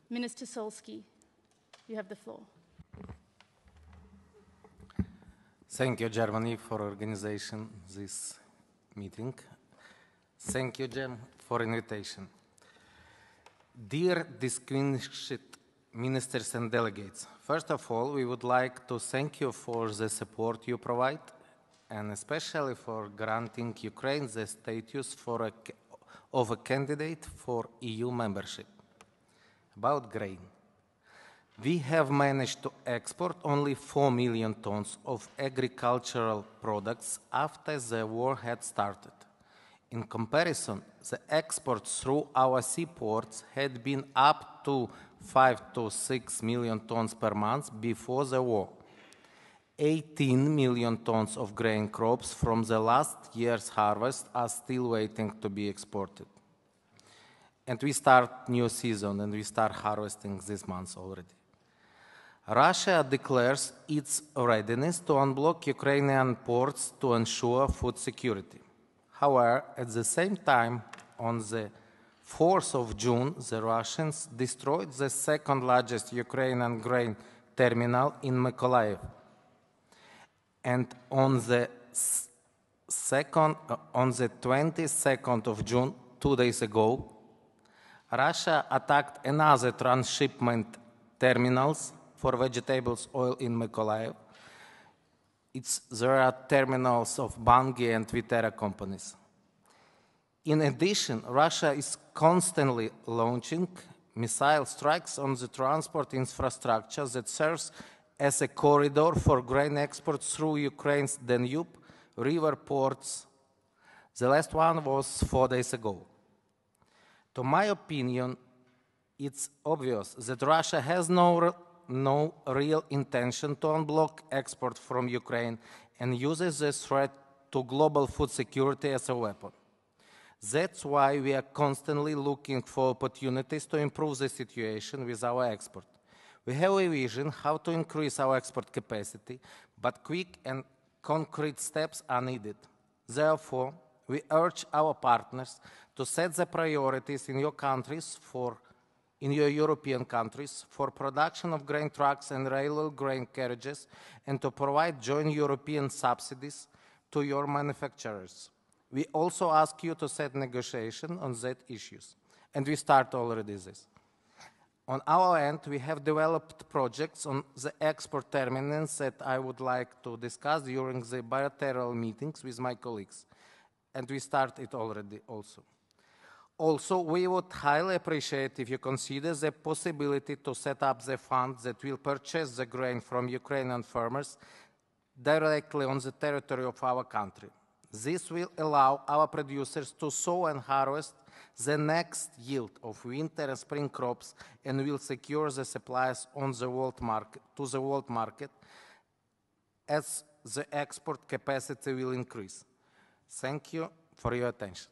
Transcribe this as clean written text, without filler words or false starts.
Minister Sольський, you have the floor. Thank you, Germany, for organizing this meeting. Thank you, Jem, for invitation. Dear distinguished ministers and delegates, first of all, we would like to thank you for the support you provide, and especially for granting Ukraine the status of a candidate for EU membership. About grain. We have managed to export only 4 million tons of agricultural products after the war had started. In comparison, the exports through our seaports had been up to 5 to 6 million tons per month before the war. 18 million tons of grain crops from the last year's harvest are still waiting to be exported. And we start new season and we start harvesting this month already. Russia declares its readiness to unblock Ukrainian ports to ensure food security. However, at the same time, on the 4th of June, the Russians destroyed the second largest Ukrainian grain terminal in Mykolaiv. And on the 22nd of June, 2 days ago, Russia attacked another transshipment terminals for vegetables oil in Mykolaiv. There are terminals of Bunge and Viterra companies. In addition, Russia is constantly launching missile strikes on the transport infrastructure that serves as a corridor for grain exports through Ukraine's Danube river ports. The last one was 4 days ago. To my opinion, it's obvious that Russia has no real intention to unblock export from Ukraine and uses this threat to global food security as a weapon. That's why we are constantly looking for opportunities to improve the situation with our export. We have a vision how to increase our export capacity, but quick and concrete steps are needed. Therefore, we urge our partners to set the priorities in your countries in your European countries for production of grain trucks and railway grain carriages and to provide joint European subsidies to your manufacturers. We also ask you to set negotiation on that issues, and we start already this. On our end, we have developed projects on the export terminals that I would like to discuss during the bilateral meetings with my colleagues, and we start it already also. Also, we would highly appreciate if you consider the possibility to set up the fund that will purchase the grain from Ukrainian farmers directly on the territory of our country. This will allow our producers to sow and harvest the next yield of winter and spring crops and will secure the supplies on the world market, to the world market as the export capacity will increase. Thank you for your attention.